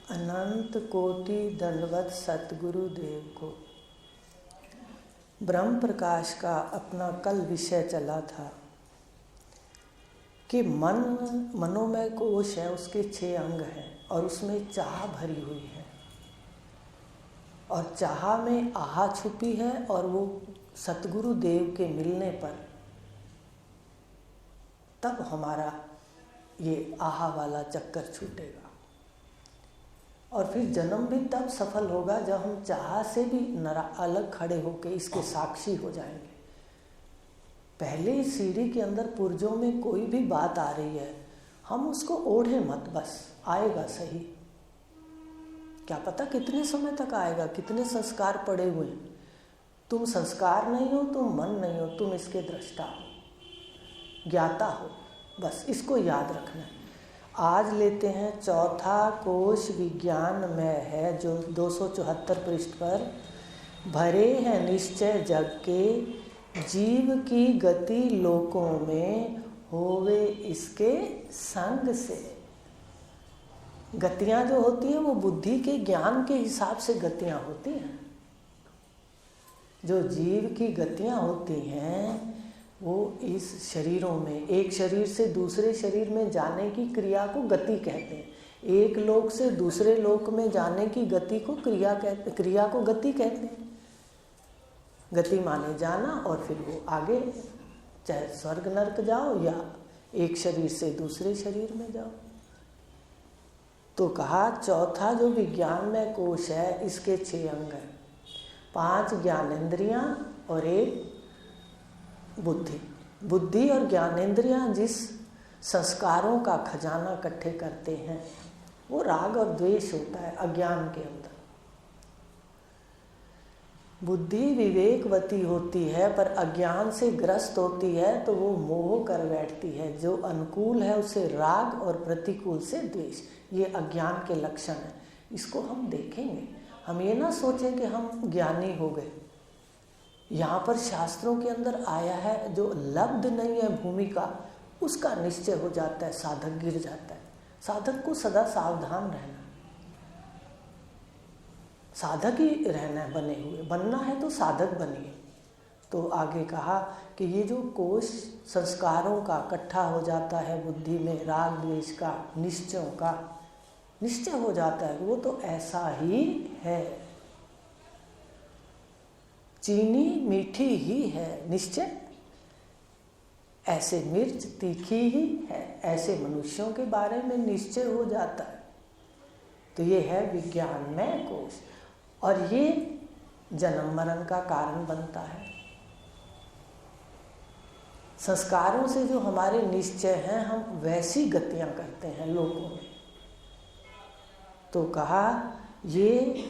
अनंत कोटि दंडवत सतगुरु देव को। ब्रह्म प्रकाश का अपना कल विषय चला था कि मनोमय कोश है, उसके 6 अंग हैं और उसमें चाह भरी हुई है और चाह में आहा छुपी है और वो सतगुरु देव के मिलने पर तब हमारा ये आहा वाला चक्कर छूटेगा और फिर जन्म भी तब सफल होगा जब हम चाह से भी अलग खड़े होकर इसके साक्षी हो जाएंगे। पहले सीढ़ी के अंदर पुर्जों में कोई भी बात आ रही है, हम उसको ओढ़े मत, बस आएगा सही। क्या पता कितने समय तक आएगा, कितने संस्कार पड़े हुए हैं। तुम संस्कार नहीं हो, तुम मन नहीं हो, तुम इसके दृष्टा हो, ज्ञाता हो, बस इसको याद रखना है। आज लेते हैं चौथा कोश विज्ञान में है, जो 274 पृष्ठ पर भरे हैं निश्चय जग के, जीव की गति लोकों में होवे इसके संग से। गतियां जो होती हैं वो बुद्धि के ज्ञान के हिसाब से गतियां होती हैं। जो जीव की गतियां होती हैं वो इस शरीरों में, एक शरीर से दूसरे शरीर में जाने की क्रिया को गति कहते हैं। एक लोक से दूसरे लोक में जाने की गति को क्रिया को गति कहते हैं। गति माने जाना और फिर वो आगे, चाहे स्वर्ग नरक जाओ या एक शरीर से दूसरे शरीर में जाओ। तो कहा चौथा जो विज्ञान में कोश है, इसके 6 अंग हैं, 5 ज्ञानेंद्रियां और 1 बुद्धि। बुद्धि और ज्ञानेंद्रियां जिस संस्कारों का खजाना इकट्ठे करते हैं वो राग और द्वेष होता है अज्ञान के अंदर। बुद्धि विवेकवती होती है पर अज्ञान से ग्रस्त होती है तो वो मोह कर बैठती है। जो अनुकूल है उसे राग और प्रतिकूल से द्वेष, ये अज्ञान के लक्षण हैं। इसको हम देखेंगे। हम ये ना सोचें कि हम ज्ञानी हो गए। यहाँ पर शास्त्रों के अंदर आया है जो लब्ध नहीं है भूमिका, उसका निश्चय हो जाता है, साधक गिर जाता है। साधक को सदा सावधान रहना, साधक ही रहना है, बने हुए बनना है तो साधक बनिए। तो आगे कहा कि ये जो कोश संस्कारों का इकट्ठा हो जाता है बुद्धि में, राग द्वेष का, निश्चयों का निश्चय हो जाता है, वो तो ऐसा ही है। चीनी मीठी ही है निश्चय, ऐसे मिर्च तीखी ही है, ऐसे मनुष्यों के बारे में निश्चय हो जाता है। तो ये है विज्ञान में कोश और ये जन्म मरण का कारण बनता है। संस्कारों से जो हमारे निश्चय हैं, हम वैसी गतियां करते हैं लोगों में। तो कहा ये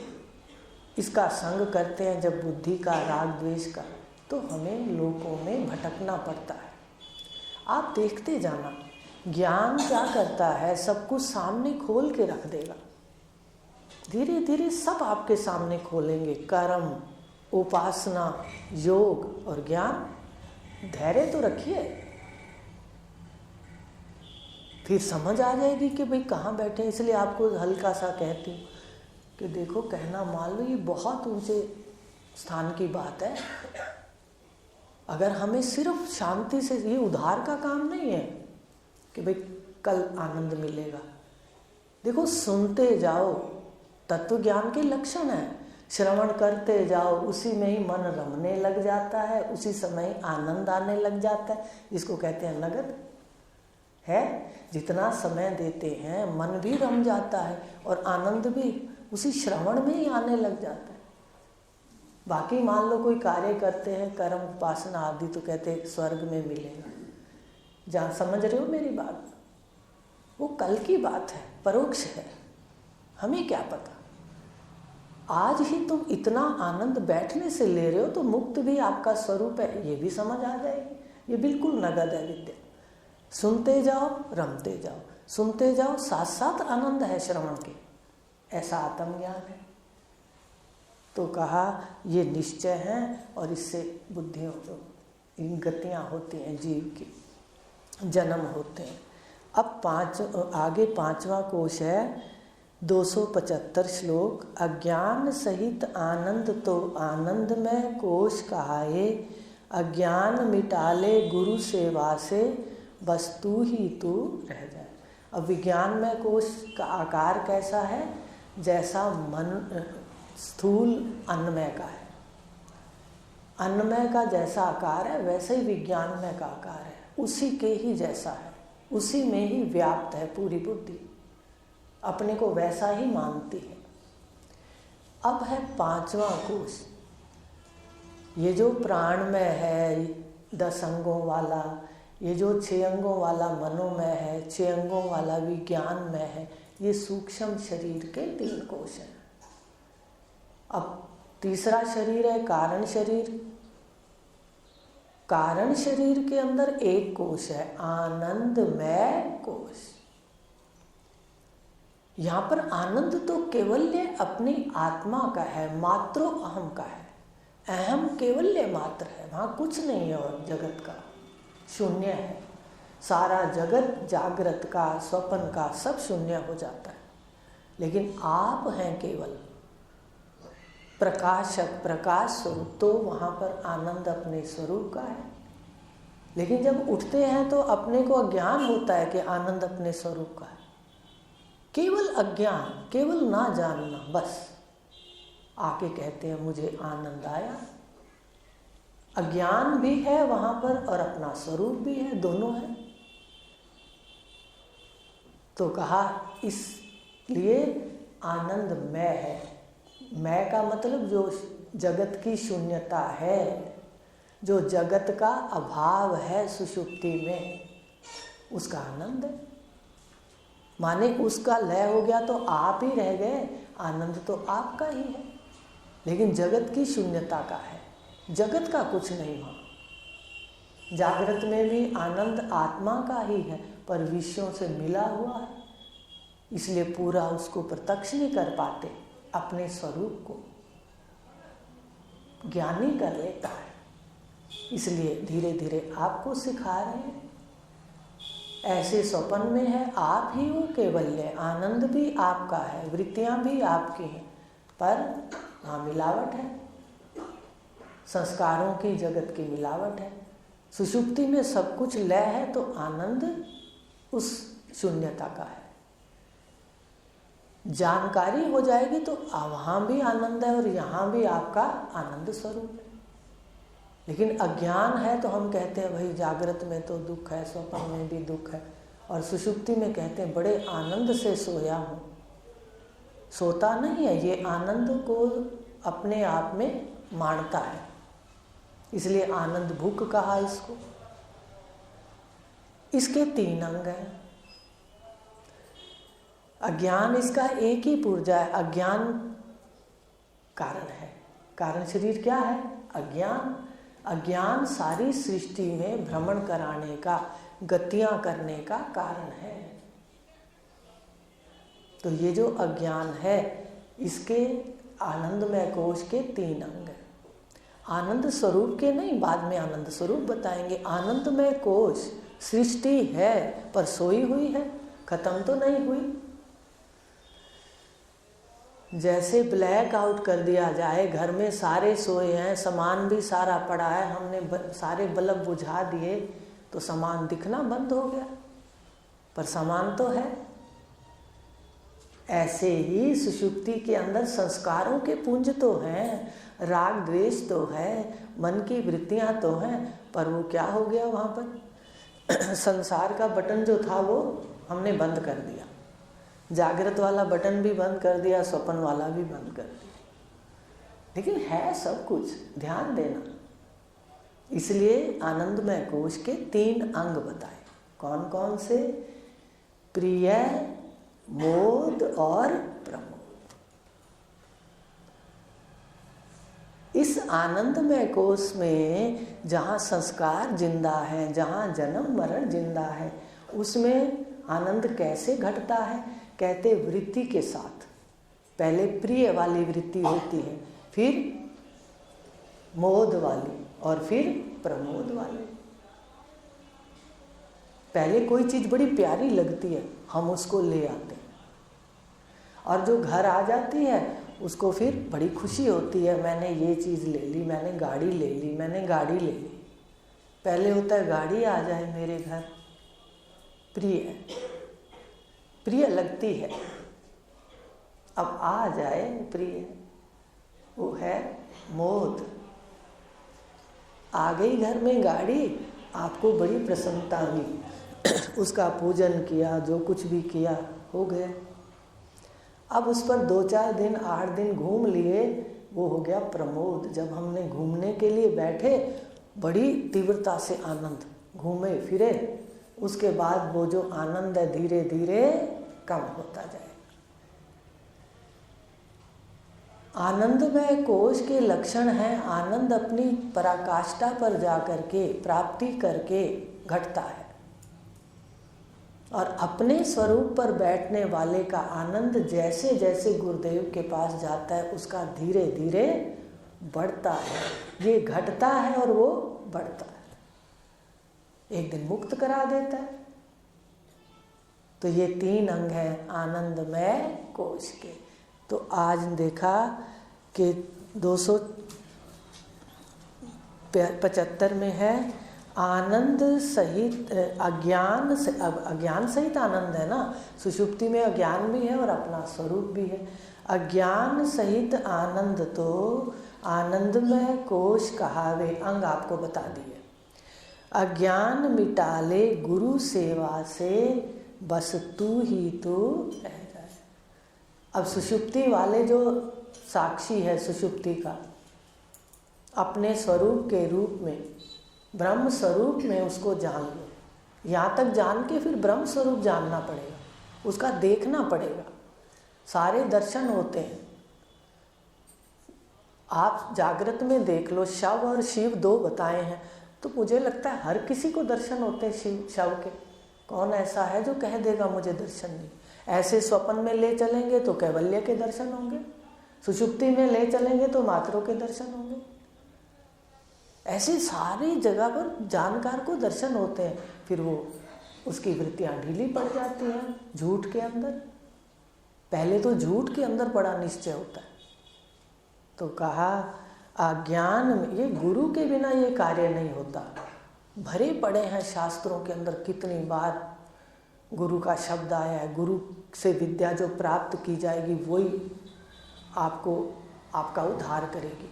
इसका संग करते हैं जब बुद्धि का, राग द्वेष का, तो हमें लोकों में भटकना पड़ता है। आप देखते जाना, ज्ञान क्या करता है, सब कुछ सामने खोल के रख देगा। धीरे धीरे सब आपके सामने खोलेंगे। कर्म, उपासना, योग और ज्ञान। धैर्य तो रखिए, फिर समझ आ जाएगी कि भाई कहाँ बैठे। इसलिए आपको हल्का सा कहती हूँ कि देखो, कहना मान लो ये बहुत ऊंचे स्थान की बात है। अगर हमें सिर्फ शांति से, ये उधार का काम नहीं है कि भाई कल आनंद मिलेगा। देखो, सुनते जाओ, तत्व ज्ञान के लक्षण है। श्रवण करते जाओ, उसी में ही मन रमने लग जाता है, उसी समय आनंद आने लग जाता है। इसको कहते हैं नगद है। जितना समय देते हैं मन भी रम जाता है और आनंद भी उसी श्रवण में ही आने लग जाता है। बाकी मान लो कोई कार्य करते हैं, कर्म, उपासना आदि, तो कहते हैं स्वर्ग में मिलेगा। जहाँ समझ रहे हो मेरी बात, वो कल की बात है, परोक्ष है, हमें क्या पता। आज ही तुम इतना आनंद बैठने से ले रहे हो तो मुक्त भी आपका स्वरूप है, ये भी समझ आ जाएगी। ये बिल्कुल नगद है विद्या। सुनते जाओ, रमते जाओ, सुनते जाओ, साथ साथ आनंद है श्रवण के, ऐसा आत्मज्ञान है। तो कहा ये निश्चय है और इससे बुद्धियों इन गतियां होती हैं, जीव की जन्म होते हैं। अब आगे 5वां कोश है 275 श्लोक। अज्ञान सहित आनंद तो आनंदमय कोश कहाए, अज्ञान मिटाले गुरु सेवा से, बस तू ही तू रह जाए। अब विज्ञानमय कोश का आकार कैसा है? जैसा मन स्थूल अन्नमय का है, अन्नमय का जैसा आकार है वैसे ही विज्ञानमय का आकार है, उसी के ही जैसा है, उसी में ही व्याप्त है पूरी बुद्धि, अपने को वैसा ही मानती है। अब है पांचवा कोश, ये जो प्राणमय है 10 अंगों वाला, ये जो 6 अंगों वाला मनोमय है, 6 अंगों वाला विज्ञानमय है, ये सूक्ष्म शरीर के 3 कोश हैं। अब तीसरा शरीर है कारण शरीर। कारण शरीर के अंदर एक कोश है आनंदमय कोश। यहां पर आनंद तो केवल्य अपनी आत्मा का है, मात्रो अहम का है, अहम केवल्य मात्र है, वहां कुछ नहीं है और जगत का शून्य है। सारा जगत जागृत का स्वप्न का सब शून्य हो जाता है, लेकिन आप हैं केवल प्रकाशक, प्रकाश स्वरूप, तो वहाँ पर आनंद अपने स्वरूप का है। लेकिन जब उठते हैं तो अपने को अज्ञान होता है कि आनंद अपने स्वरूप का है। केवल अज्ञान, केवल ना जानना, बस आके कहते हैं मुझे आनंद आया। अज्ञान भी है वहाँ पर और अपना स्वरूप भी है, दोनों है। तो कहा इसलिए आनंदमय है। मैं का मतलब जो जगत की शून्यता है, जो जगत का अभाव है सुषुप्ति में, उसका आनंद है। माने उसका लय हो गया तो आप ही रह गए, आनंद तो आपका ही है, लेकिन जगत की शून्यता का है, जगत का कुछ नहीं वहाँ। जागृत में भी आनंद आत्मा का ही है, पर विषयों से मिला हुआ है, इसलिए पूरा उसको प्रत्यक्ष नहीं कर पाते। अपने स्वरूप को ज्ञानी कर लेता है, इसलिए धीरे धीरे आपको सिखा रहे हैं। ऐसे स्वप्न में है आप ही हो केवल्य, आनंद भी आपका है, वृत्तियां भी आपकी हैं, पर वहाँ मिलावट है, संस्कारों की जगत की मिलावट है। सुषुप्ति में सब कुछ लय है तो आनंद उस शून्यता का है। जानकारी हो जाएगी तो वहाँ भी आनंद है और यहाँ भी आपका आनंद स्वरूप है। लेकिन अज्ञान है तो हम कहते हैं भाई जागृत में तो दुख है, स्वप्न में भी दुख है, और सुषुप्ति में कहते हैं बड़े आनंद से सोया हूँ। सोता नहीं है, ये आनंद को अपने आप में मानता है, इसलिए आनंद भूख कहा इसको। इसके 3 अंग हैं। अज्ञान इसका एक ही पुर्जा है, अज्ञान कारण है। कारण शरीर क्या है? अज्ञान। अज्ञान सारी सृष्टि में भ्रमण कराने का, गतियां करने का कारण है। तो ये जो अज्ञान है, इसके आनंदमय कोश के 3 अंग हैं। आनंद स्वरूप के नहीं, बाद में आनंद स्वरूप बताएंगे। आनंदमय कोश सृष्टि है पर सोई हुई है, खत्म तो नहीं हुई। जैसे ब्लैक आउट कर दिया जाए, घर में सारे सोए हैं, सामान भी सारा पड़ा है, हमने सारे बल्ब बुझा दिए तो सामान दिखना बंद हो गया, पर सामान तो है। ऐसे ही सुषुप्ति के अंदर संस्कारों के पुंज तो हैं, राग द्वेष तो है, मन की वृत्तियां तो हैं, पर वो क्या हो गया वहाँ पर संसार का बटन जो था वो हमने बंद कर दिया। जागृत वाला बटन भी बंद कर दिया, स्वप्न वाला भी बंद कर दिया, लेकिन है सब कुछ, ध्यान देना। इसलिए आनंदमय कोश के 3 अंग बताए। कौन कौन से? प्रिय, मोद और प्रमोद। इस आनंदमय कोश में जहाँ संस्कार जिंदा है, जहाँ जन्म मरण जिंदा है, उसमें आनंद कैसे घटता है? कहते वृत्ति के साथ। पहले प्रिय वाली वृत्ति होती है, फिर मोद वाली और फिर प्रमोद वाली। पहले कोई चीज़ बड़ी प्यारी लगती है, हम उसको ले आते हैं, और जो घर आ जाती है उसको फिर बड़ी खुशी होती है, मैंने ये चीज़ ले ली, मैंने गाड़ी ले ली, मैंने गाड़ी ले ली। पहले होता है गाड़ी आ जाए मेरे घर, प्रिय लगती है, अब आ जाए प्रिय, वो है मोद। आ गई घर में गाड़ी, आपको बड़ी प्रसन्नता हुई, उसका पूजन किया, जो कुछ भी किया हो गया। अब उस पर 2-4 दिन 8 दिन घूम लिए, वो हो गया प्रमोद। जब हमने घूमने के लिए बैठे, बड़ी तीव्रता से आनंद, घूमे फिरे, उसके बाद वो जो आनंद है धीरे धीरे कम होता जाए। आनंदमय कोश के लक्षण हैं, आनंद अपनी पराकाष्ठा पर जा करके प्राप्ति करके घटता है, और अपने स्वरूप पर बैठने वाले का आनंद जैसे जैसे गुरुदेव के पास जाता है उसका धीरे धीरे बढ़ता है। ये घटता है और वो बढ़ता है, एक दिन मुक्त करा देता है। तो ये 3 अंग हैं आनंदमय कोश के। तो आज देखा कि 275 में है आनंद सहित अज्ञान सहित आनंद है ना, सुषुप्ति में अज्ञान भी है और अपना स्वरूप भी है। अज्ञान सहित आनंद तो आनंदमय कोश कहावे, अंग आपको बता दिए। अज्ञान मिटाले गुरु सेवा से, बस तू ही तू रह जाए। अब सुषुप्ति वाले जो साक्षी है सुषुप्ति का, अपने स्वरूप के रूप में, ब्रह्म स्वरूप में उसको जान लो। यहाँ तक जान के फिर ब्रह्म स्वरूप जानना पड़ेगा, उसका देखना पड़ेगा। सारे दर्शन होते हैं, आप जागृत में देख लो, शव और शिव 2 बताए हैं, तो मुझे लगता है हर किसी को दर्शन होते हैं शिव शव के। कौन ऐसा है जो कह देगा मुझे दर्शन नहीं? ऐसे स्वप्न में ले चलेंगे तो कैवल्य के दर्शन होंगे, सुषुप्ति में ले चलेंगे तो मातरों के दर्शन होंगे। ऐसे सारी जगह पर जानकार को दर्शन होते हैं, फिर वो उसकी वृत्तियाँ ढीली पड़ जाती हैं झूठ के अंदर। पहले तो झूठ के अंदर बड़ा निश्चय होता है। तो कहा अज्ञान में, ये गुरु के बिना ये कार्य नहीं होता। भरे पड़े हैं शास्त्रों के अंदर, कितनी बार गुरु का शब्द आया है, गुरु से विद्या जो प्राप्त की जाएगी वही आपको आपका उद्धार करेगी।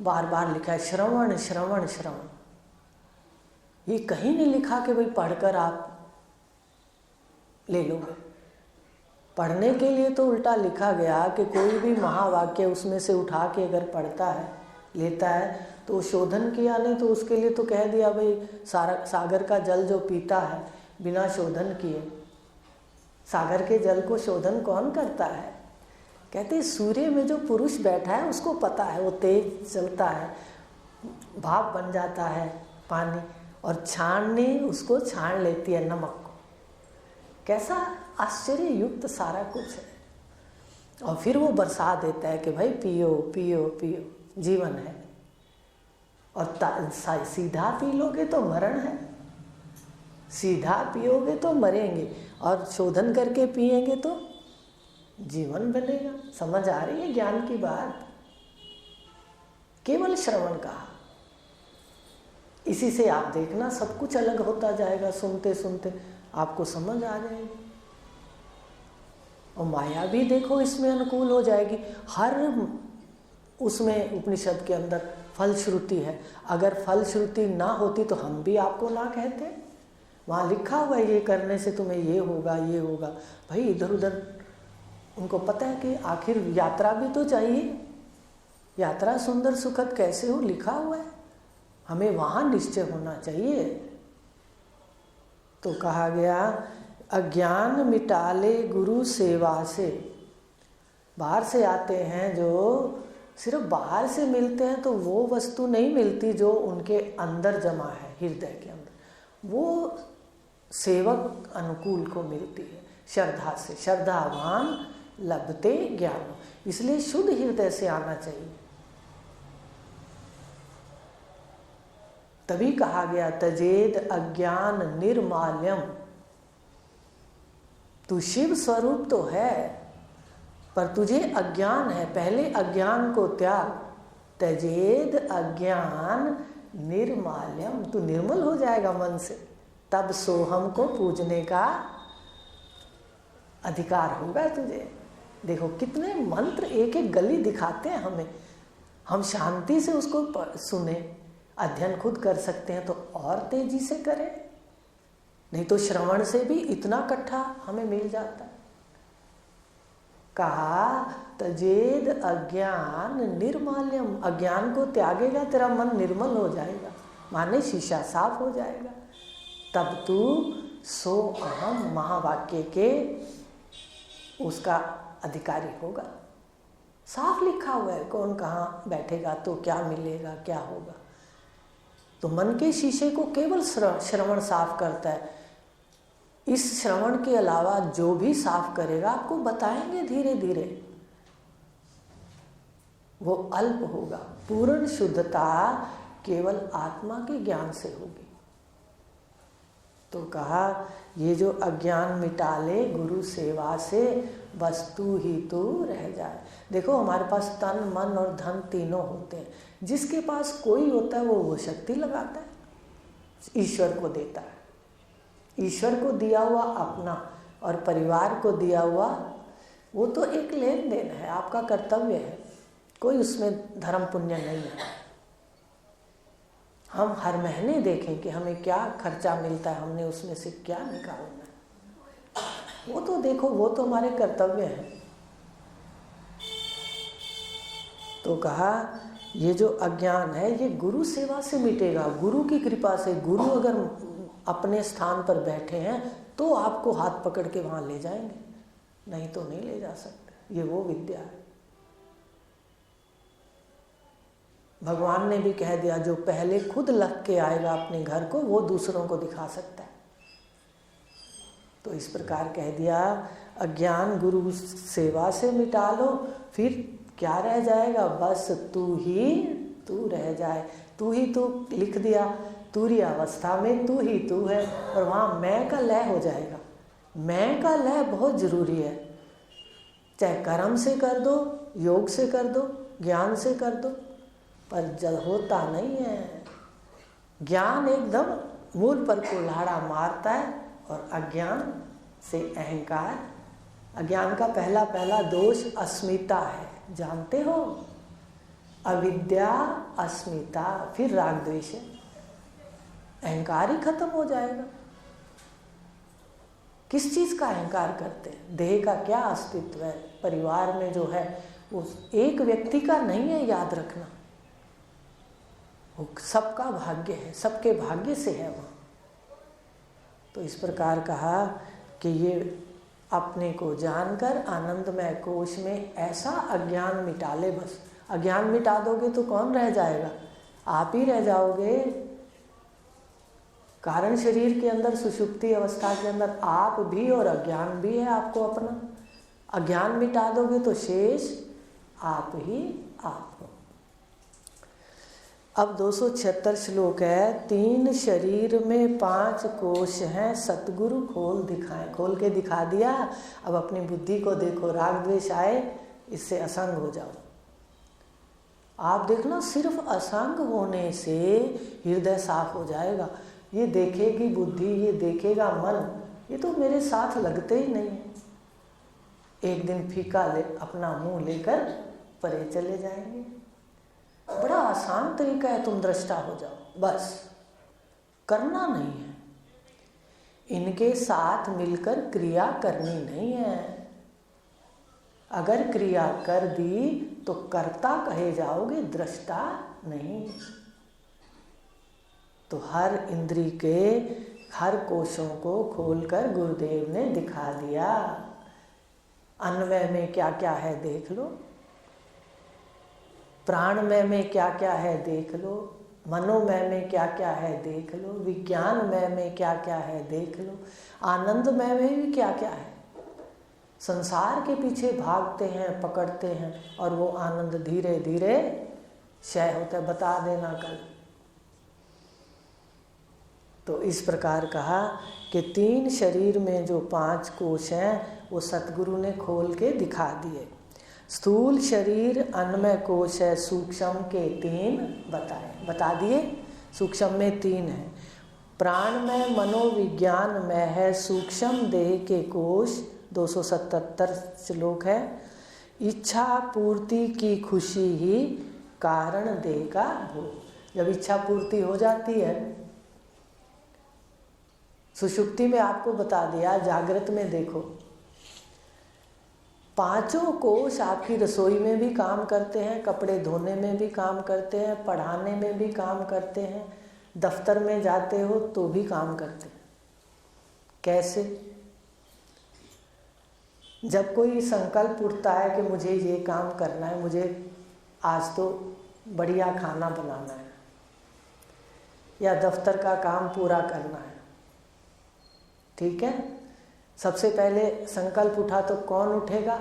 बार बार लिखा है श्रवण श्रवण श्रवण। ये कहीं नहीं लिखा कि भाई पढ़कर आप ले लोगे। पढ़ने के लिए तो उल्टा लिखा गया कि कोई भी महावाक्य उसमें से उठा के अगर पढ़ता है, लेता है, तो शोधन किया नहीं तो उसके लिए तो कह दिया भाई सागर का जल जो पीता है बिना शोधन किए, सागर के जल को शोधन कौन करता है? कहते सूर्य में जो पुरुष बैठा है उसको पता है, वो तेज चलता है, भाप बन जाता है पानी, और छानने उसको छान लेती है नमक को। कैसा आश्चर्य युक्त सारा कुछ है। और फिर वो बरसा देता है कि भाई पियो पियो पियो, जीवन है। और सीधा पी लोगे तो मरण है, सीधा पियोगे तो मरेंगे, और शोधन करके पिएंगे तो जीवन बनेगा। समझ आ रही है ज्ञान की बात? केवल श्रवण कहा, इसी से आप देखना सब कुछ अलग होता जाएगा। सुनते सुनते आपको समझ आ जाएगी, और माया भी देखो इसमें अनुकूल हो जाएगी। हर उसमें उपनिषद के अंदर फलश्रुति है। अगर फलश्रुति ना होती तो हम भी आपको ना कहते। वहाँ लिखा हुआ है ये करने से तुम्हें ये होगा ये होगा। भाई इधर उधर उनको पता है कि आखिर यात्रा भी तो चाहिए, यात्रा सुंदर सुखद कैसे हो, लिखा हुआ है। हमें वहाँ निश्चय होना चाहिए। तो कहा गया अज्ञान मिटाले गुरु सेवा से। बाहर से आते हैं जो सिर्फ बाहर से मिलते हैं तो वो वस्तु नहीं मिलती जो उनके अंदर जमा है, हृदय के अंदर, वो सेवक अनुकूल को मिलती है श्रद्धा से। श्रद्धावान लभते ज्ञान, इसलिए शुद्ध हृदय से आना चाहिए। तभी कहा गया तजेद अज्ञान निर्माल्यम। तू शिव स्वरूप तो है, पर तुझे अज्ञान है, पहले अज्ञान को त्याग। त्यजेद अज्ञान निर्माल्यम, तू निर्मल हो जाएगा मन से, तब सोहम को पूजने का अधिकार होगा तुझे। देखो कितने मंत्र एक एक गली दिखाते हैं हमें, हम शांति से उसको सुने, अध्ययन खुद कर सकते हैं तो और तेजी से करें, नहीं तो श्रवण से भी इतना इकट्ठा हमें मिल जाता है। कहा तजेद अज्ञान निर्माल्यम, अज्ञान को त्यागेगा तेरा मन निर्मल हो जाएगा, माने शीशा साफ हो जाएगा, तब तू सो अहम महावाक्य के उसका अधिकारी होगा। साफ लिखा हुआ है कौन कहाँ बैठेगा तो क्या मिलेगा, क्या होगा। तो मन के शीशे को केवल श्रवण साफ करता है। इस श्रवण के अलावा जो भी साफ करेगा आपको बताएंगे धीरे धीरे, वो अल्प होगा। पूर्ण शुद्धता केवल आत्मा के ज्ञान से होगी। तो कहा ये जो अज्ञान मिटा ले गुरु सेवा से, वस्तु ही तो रह जाए। देखो हमारे पास तन मन और धन तीनों होते हैं, जिसके पास कोई होता है वो शक्ति लगाता है, ईश्वर को देता है। ईश्वर को दिया हुआ अपना और परिवार को दिया हुआ वो तो एक लेन देन है, आपका कर्तव्य है, कोई उसमें धर्म पुण्य नहीं है। हम हर महीने देखें कि हमें क्या खर्चा मिलता है, हमने उसमें से क्या निकालना है, वो तो देखो, वो तो हमारे कर्तव्य है। तो कहा ये जो अज्ञान है ये गुरु सेवा से मिटेगा, गुरु की कृपा से। गुरु अगर अपने स्थान पर बैठे हैं तो आपको हाथ पकड़ के वहां ले जाएंगे, नहीं तो नहीं ले जा सकते। ये वो विद्या है। भगवान ने भी कह दिया जो पहले खुद लग के आएगा अपने घर को वो दूसरों को दिखा सकता है। तो इस प्रकार कह दिया अज्ञान गुरु सेवा से मिटा लो, फिर क्या रह जाएगा, बस तू ही तू रह जाए। तू ही तू लिख दिया, तुरी अवस्था में तू ही तू है, और वहाँ मैं का लय हो जाएगा। मैं का लय बहुत जरूरी है, चाहे कर्म से कर दो, योग से कर दो, ज्ञान से कर दो, पर जब होता नहीं है। ज्ञान एकदम मूल पर कुल्हाड़ा मारता है और अज्ञान से अहंकार। अज्ञान का पहला दोष अस्मिता है, जानते हो, अविद्या अस्मिता, फिर राग द्वेष है, अहंकार ही खत्म हो जाएगा। किस चीज का अहंकार करते हैं, देह का क्या अस्तित्व है, परिवार में जो है वो एक व्यक्ति का नहीं है, याद रखना, वो सबका भाग्य है, सबके भाग्य से है वहाँ। तो इस प्रकार कहा कि ये अपने को जानकर आनंदमय कोश में ऐसा अज्ञान मिटा ले। बस अज्ञान मिटा दोगे तो कौन रह जाएगा, आप ही रह जाओगे। कारण शरीर के अंदर सुषुप्ति अवस्था के अंदर आप भी और अज्ञान भी है आपको अपना। अज्ञान मिटा दोगे तो शेष आप ही आप हो। अब 276 श्लोक है। 3 शरीर में 5 कोश हैं, सतगुरु खोल के दिखा दिया। अब अपनी बुद्धि को देखो, राग द्वेष आए इससे असंग हो जाओ। आप देखना सिर्फ असंग होने से हृदय साफ हो जाएगा। ये देखेगी बुद्धि, ये देखेगा मन, ये तो मेरे साथ लगते ही नहीं है। एक दिन फीका अपना मुंह लेकर परे चले जाएंगे। बड़ा आसान तरीका है, तुम दृष्टा हो जाओ, बस करना नहीं है। इनके साथ मिलकर क्रिया करनी नहीं है। अगर क्रिया कर दी तो कर्ता कहे जाओगे, दृष्टा नहीं। तो हर इंद्री के हर कोशों को खोलकर गुरुदेव ने दिखा दिया। अन्वय में क्या क्या है देख लो, प्राणमय में क्या क्या है देख लो, मनोमय में क्या क्या है देख लो, विज्ञानमय में क्या क्या है देख लो, आनंदमय में भी क्या क्या है। संसार के पीछे भागते हैं, पकड़ते हैं, और वो आनंद धीरे धीरे क्षय होता है। बता देना कल। तो इस प्रकार कहा कि 3 शरीर में जो 5 कोश हैं वो सतगुरु ने खोल के दिखा दिए। स्थूल शरीर अन्नमय कोश है, सूक्ष्म के 3 बताए, बता दिए। सूक्ष्म में 3 है। प्राणमय मनोविज्ञान में है, सूक्ष्म देह के कोश 277 श्लोक है। इच्छा पूर्ति की खुशी ही कारण देह का भोग। जब इच्छा पूर्ति हो जाती है, सुषुप्ति में आपको बता दिया, जागृत में देखो 5 कोश आपकी रसोई में भी काम करते हैं, कपड़े धोने में भी काम करते हैं, पढ़ाने में भी काम करते हैं, दफ्तर में जाते हो तो भी काम करते हैं। कैसे? जब कोई संकल्प उठता है कि मुझे ये काम करना है, मुझे आज तो बढ़िया खाना बनाना है या दफ्तर का काम पूरा करना है, ठीक है, सबसे पहले संकल्प उठा तो कौन उठेगा?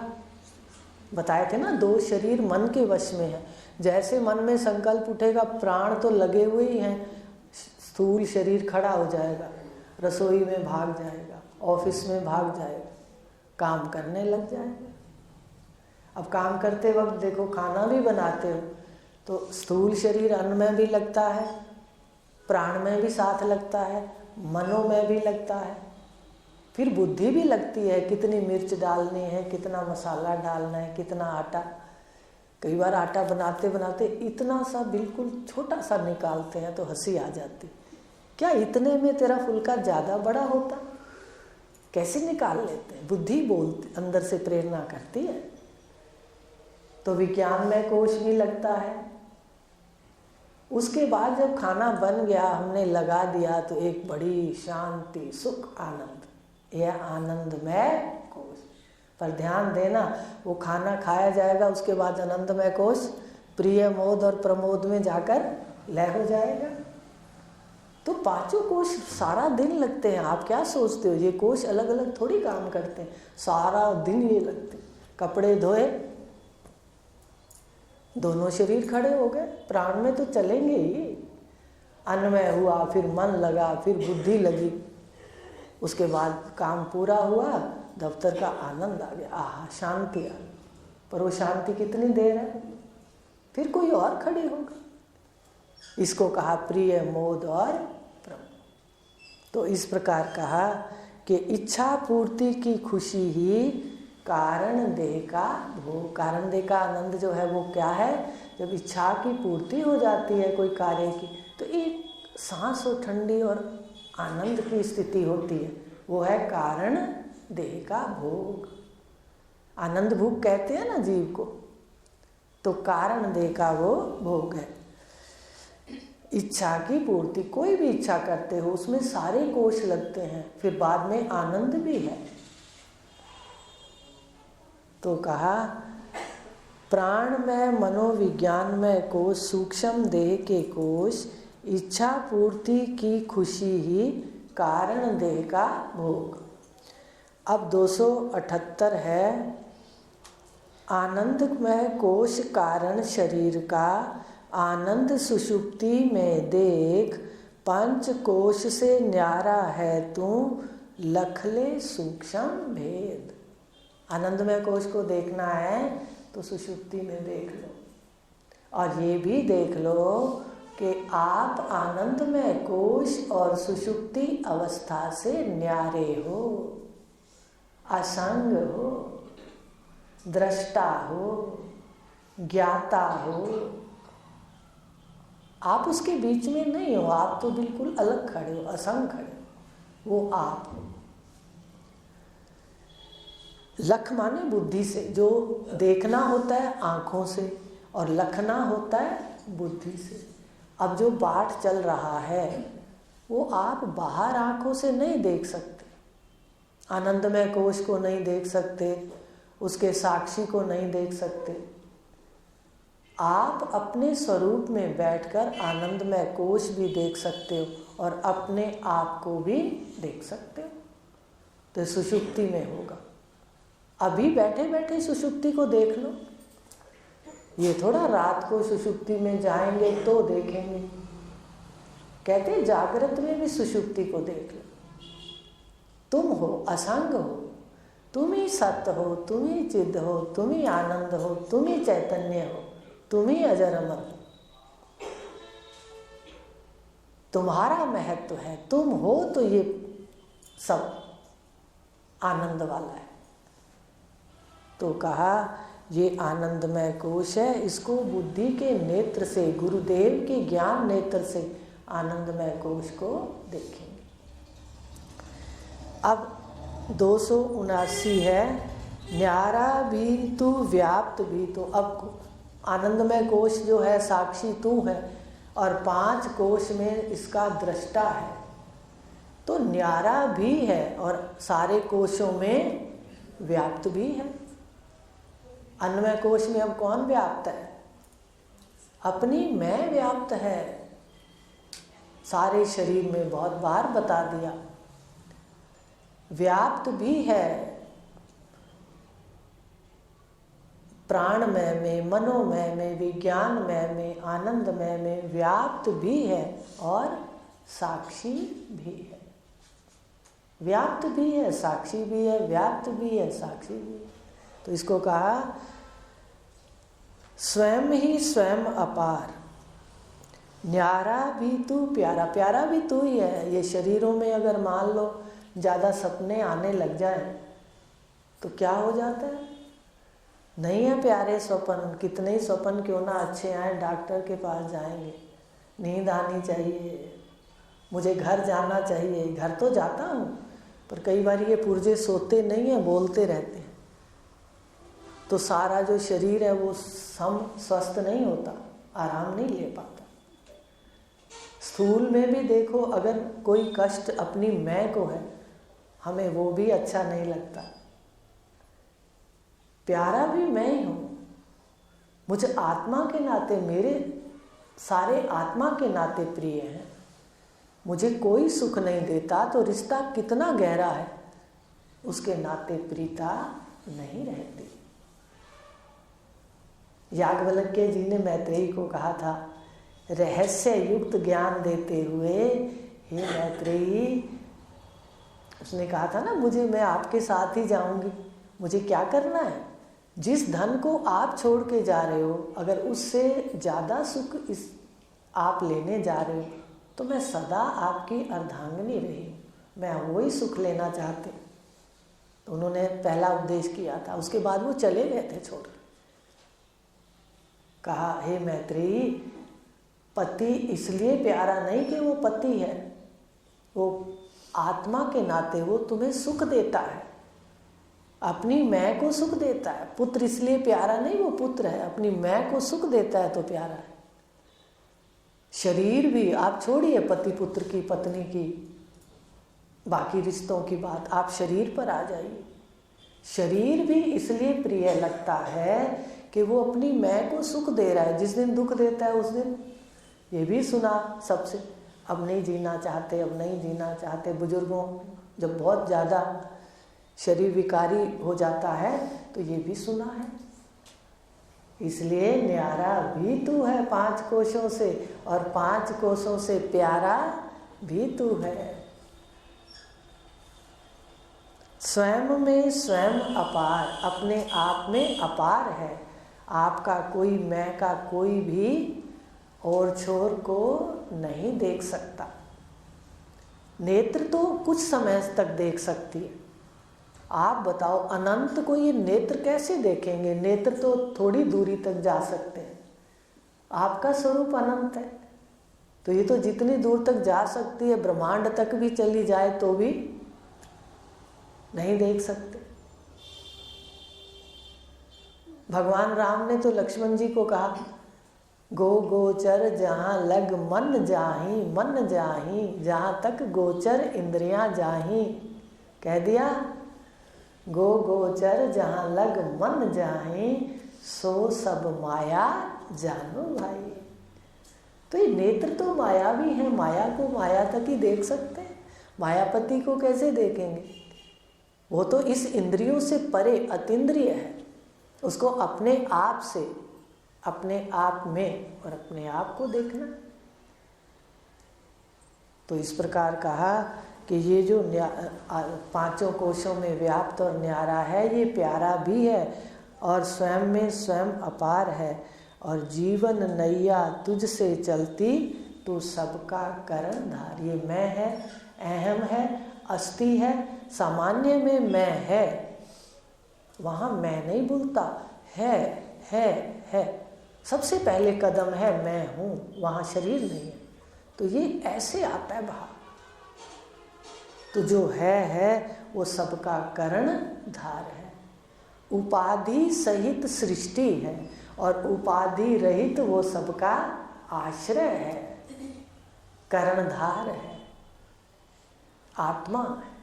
बताए थे ना, 2 शरीर मन के वश में है। जैसे मन में संकल्प उठेगा, प्राण तो लगे हुए ही हैं, स्थूल शरीर खड़ा हो जाएगा, रसोई में भाग जाएगा, ऑफिस में भाग जाएगा, काम करने लग जाएगा। अब काम करते वक्त देखो, खाना भी बनाते हो तो स्थूल शरीर अन्न में भी लगता है, प्राण में भी साथ लगता है, मनो में भी लगता है, फिर बुद्धि भी लगती है, कितनी मिर्च डालनी है, कितना मसाला डालना है, कितना आटा। कई बार आटा बनाते बनाते इतना सा बिल्कुल छोटा सा निकालते हैं तो हंसी आ जाती, क्या इतने में तेरा फुल्का ज़्यादा बड़ा होता? कैसे निकाल लेते हैं? बुद्धि बोलती, अंदर से प्रेरणा करती है। तो विज्ञान में कोश भी लगता है। उसके बाद जब खाना बन गया, हमने लगा दिया, तो एक बड़ी शांति, सुख, आनंद, यह आनंदमय कोश। पर ध्यान देना, वो खाना खाया जाएगा, उसके बाद आनंदमय कोश प्रिय मोद और प्रमोद में जाकर लय हो जाएगा। तो 5 कोश सारा दिन लगते हैं। आप क्या सोचते हो ये कोश अलग अलग थोड़ी काम करते हैं, सारा दिन ये लगते हैं। कपड़े धोए, दोनों शरीर खड़े हो गए, प्राण में तो चलेंगे ही। अन्नमय हुआ, फिर मन लगा, फिर बुद्धि लगी, उसके बाद काम पूरा हुआ, दफ्तर का आनंद आ गया, आहा शांति आ गई। पर वो शांति कितनी देर है, फिर कोई और खड़ी होगा। इसको कहा प्रिय मोद और प्रमोद। तो इस प्रकार कहा कि इच्छा पूर्ति की खुशी ही कारण देह का भोग। कारण देह का आनंद जो है वो क्या है? जब इच्छा की पूर्ति हो जाती है कोई कार्य की, तो एक सांस हो ठंडी और आनंद की स्थिति होती है, वो है कारण देह का भोग। आनंद भोग कहते हैं ना जीव को, तो कारण देह का वो भोग है। इच्छा की पूर्ति, कोई भी इच्छा करते हो उसमें सारे कोश लगते हैं, फिर बाद में आनंद भी है। तो कहा प्राण में मनोविज्ञान में कोश, सूक्ष्म देह के कोश, इच्छा पूर्ति की खुशी ही कारण देह का भोग। अब 278 है, आनंदमय कोश कारण शरीर का, आनंद सुषुप्ति में देख, पंच कोश से न्यारा है तू, लखले सूक्ष्म भेद। आनंदमय कोश को देखना है तो सुषुप्ति में देख लो, और ये भी देख लो कि आप आनंदमय कोश और सुषुप्ति अवस्था से न्यारे हो, असंग हो, दृष्टा हो, ज्ञाता हो। आप उसके बीच में नहीं हो, आप तो बिल्कुल अलग खड़े हो, असंग खड़े हो, वो आप हो। लख माने बुद्धि से, जो देखना होता है आँखों से और लखना होता है बुद्धि से। अब जो पाठ चल रहा है वो आप बाहर आँखों से नहीं देख सकते, आनंदमय कोश को नहीं देख सकते, उसके साक्षी को नहीं देख सकते। आप अपने स्वरूप में बैठकर आनंदमय कोश भी देख सकते हो और अपने आप को भी देख सकते हो। तो सुषुप्ति में होगा। अभी बैठे बैठे सुषुप्ति को देख लो, ये थोड़ा रात को सुषुप्ति में जाएंगे तो देखेंगे। कहते हैं जागृत में भी सुषुप्ति को देख लो। तुम हो, असंग हो, तुम ही सत्य हो, तुम ही चिद हो, तुम ही आनंद हो, तुम ही चैतन्य हो, तुम ही अजर अमर हो। तुम्हारा महत्व है, तुम हो तो ये सब आनंद वाला है। तो कहा ये आनंदमय कोश है, इसको बुद्धि के नेत्र से, गुरुदेव के ज्ञान नेत्र से आनंदमय कोश को देखेंगे। अब 279 है, न्यारा भी तू व्याप्त भी तू। अब आनंदमय कोश जो है साक्षी तू है और 5 कोश में इसका दृष्टा है, तो न्यारा भी है और सारे कोशों में व्याप्त भी है। अन्नमय कोश में अब कौन व्याप्त है? अपनी मैं व्याप्त है सारे शरीर में, बहुत बार बता दिया। व्याप्त भी है प्राणमय में, मनोमय में, विज्ञानमय में, आनंदमय में व्याप्त भी है और साक्षी भी है। व्याप्त भी है, साक्षी भी है, व्याप्त भी है, साक्षी भी है। तो इसको कहा स्वयं ही स्वयं अपार, न्यारा भी तू प्यारा। प्यारा भी तू ही है। ये शरीरों में अगर मान लो ज़्यादा सपने आने लग जाए तो क्या हो जाता है? नहीं है प्यारे स्वप्न, कितने ही स्वप्न क्यों ना अच्छे आए, डॉक्टर के पास जाएंगे, नींद आनी चाहिए, मुझे घर जाना चाहिए। घर तो जाता हूँ पर कई बार ये पुर्जे सोते नहीं हैं, बोलते रहते हैं, तो सारा जो शरीर है वो स्वस्थ नहीं होता, आराम नहीं ले पाता। स्थूल में भी देखो, अगर कोई कष्ट अपनी मैं को है, हमें वो भी अच्छा नहीं लगता। प्यारा भी मैं ही हूँ, मुझे आत्मा के नाते, मेरे सारे आत्मा के नाते प्रिय हैं। मुझे कोई सुख नहीं देता तो रिश्ता कितना गहरा है, उसके नाते प्रीता नहीं रहती। याज्ञवल्क्य जी ने मैत्रेयी को कहा था, रहस्य युक्त ज्ञान देते हुए, हे मैत्रेयी, उसने कहा था ना, मैं आपके साथ ही जाऊंगी, मुझे क्या करना है? जिस धन को आप छोड़ के जा रहे हो, अगर उससे ज़्यादा सुख आप लेने जा रहे हो तो मैं सदा आपकी अर्धांगिनी रही हूँ, मैं वही सुख लेना चाहते। तो उन्होंने पहला उपदेश किया था, उसके बाद वो चले गए थे छोड़। कहा, हे मैत्रेयी, पति इसलिए प्यारा नहीं कि वो पति है, वो आत्मा के नाते वो तुम्हें सुख देता है, अपनी मैं को सुख देता है। पुत्र इसलिए प्यारा नहीं, वो पुत्र है, अपनी मैं को सुख देता है तो प्यारा है। शरीर भी आप छोड़िए, पति पुत्र की, पत्नी की, बाकी रिश्तों की बात, आप शरीर पर आ जाइए। शरीर भी इसलिए प्रिय लगता है कि वो अपनी मैं को सुख दे रहा है। जिस दिन दुख देता है उस दिन, ये भी सुना सबसे, अब नहीं जीना चाहते, अब नहीं जीना चाहते। बुजुर्गों जब बहुत ज़्यादा शरीर विकारी हो जाता है तो ये भी सुना है। इसलिए न्यारा भी तू है 5 कोशों से, और 5 कोशों से प्यारा भी तू है। स्वयं में स्वयं अपार, अपने आप में अपार है। आपका कोई, मैं का कोई भी और छोर को नहीं देख सकता। नेत्र तो कुछ समय तक देख सकती है। आप बताओ, अनंत को ये नेत्र कैसे देखेंगे? नेत्र तो थोड़ी दूरी तक जा सकते हैं, आपका स्वरूप अनंत है, तो ये तो जितनी दूर तक जा सकती है, ब्रह्मांड तक भी चली जाए तो भी नहीं देख सकते। भगवान राम ने तो लक्ष्मण जी को कहा, गो गोचर जहाँ लग मन जाही, मन जाही जहाँ तक गोचर इंद्रियां जाही। कह दिया, गो गोचर जहाँ लग मन जाही, सो सब माया जानो भाई। तो ये नेत्र तो माया भी है, माया को माया तक ही देख सकते हैं, मायापति को कैसे देखेंगे? वो तो इस इंद्रियों से परे अतीन्द्रिय है, उसको अपने आप से, अपने आप में और अपने आप को देखना। तो इस प्रकार कहा, कि ये जो पांचों कोशों में व्याप्त और न्यारा है, ये प्यारा भी है और स्वयं में स्वयं अपार है। और जीवन नैया तुझसे चलती, तू सबका करण धार। ये मैं है, अहम है, अस्थि है, सामान्य में मैं है, वहाँ मैं नहीं बोलता, है। सबसे पहले कदम है मैं हूँ, वहाँ शरीर नहीं है। तो ये ऐसे आता है भाव। तो जो है वो सबका करण धार है। उपाधि सहित सृष्टि है और उपाधि रहित वो सबका आश्रय है, करणधार है, आत्मा है।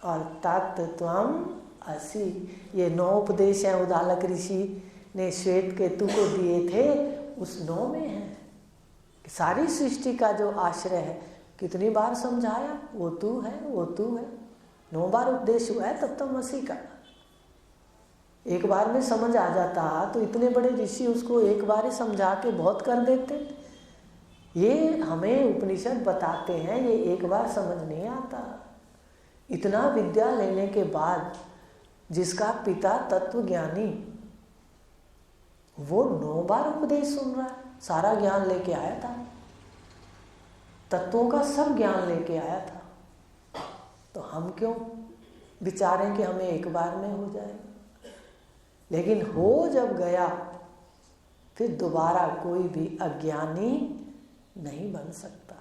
और तत्त्वम असि, ये 9 उपदेश हैं उद्दालक ऋषि ने श्वेत केतु को दिए थे, उस 9 में है कि सारी सृष्टि का जो आश्रय है। कितनी बार समझाया, वो तू है, वो तू है। 9 बार उपदेश हुआ है तत्त्वमसि का। एक बार में समझ आ जाता तो इतने बड़े ऋषि उसको एक बार ही समझा के बहुत कर देते। ये हमें उपनिषद बताते हैं, ये एक बार समझ नहीं आता। इतना विद्या लेने के बाद जिसका पिता तत्वज्ञानी, वो 9 बार उपदेश सुन रहा है, सारा ज्ञान लेके आया था, तत्वों का सब ज्ञान लेके आया था। तो हम क्यों विचारें कि हमें एक बार में हो जाएगा। लेकिन हो जब गया, फिर दोबारा कोई भी अज्ञानी नहीं बन सकता।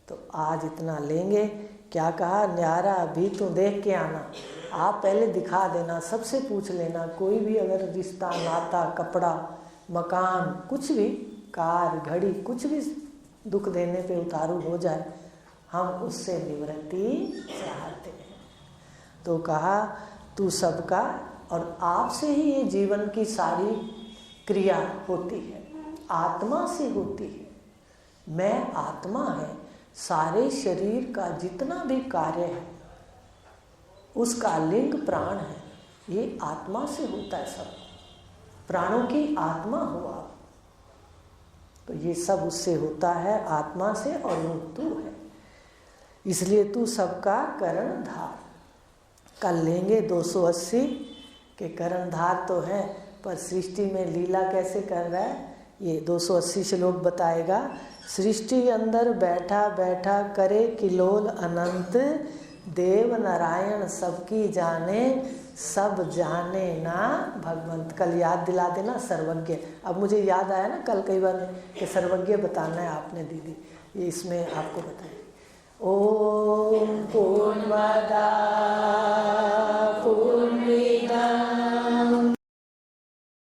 तो आज इतना लेंगे। क्या कहा, न्यारा अभी तो देख के आना, आप पहले दिखा देना, सबसे पूछ लेना। कोई भी अगर रिश्ता, नाता, कपड़ा, मकान, कुछ भी, कार, घड़ी, कुछ भी दुख देने पे उतारू हो जाए, हम उससे निवृत्ति चाहते हैं। तो कहा तू सबका, और आपसे ही ये जीवन की सारी क्रिया होती है, आत्मा से होती है। मैं आत्मा है, सारे शरीर का जितना भी कार्य है उसका लिंग प्राण है, ये आत्मा से होता है। सब प्राणों की आत्मा हो आप, तो ये सब उससे होता है, आत्मा से, और वो तू है। इसलिए तू सबका करणधार। कल लेंगे 280 के करणधार तो है, पर सृष्टि में लीला कैसे कर रहा है ये 280 श्लोक बताएगा। सृष्टि अंदर बैठा बैठा करे किलोल अनंत, देव नारायण सबकी जाने, सब जाने ना भगवंत। कल याद दिला देना सर्वज्ञ। अब मुझे याद आया ना कल कई बार कि सर्वज्ञ बताना है आपने दीदी, ये इसमें आपको बताया। ओम पूर्णमदा पूर्ण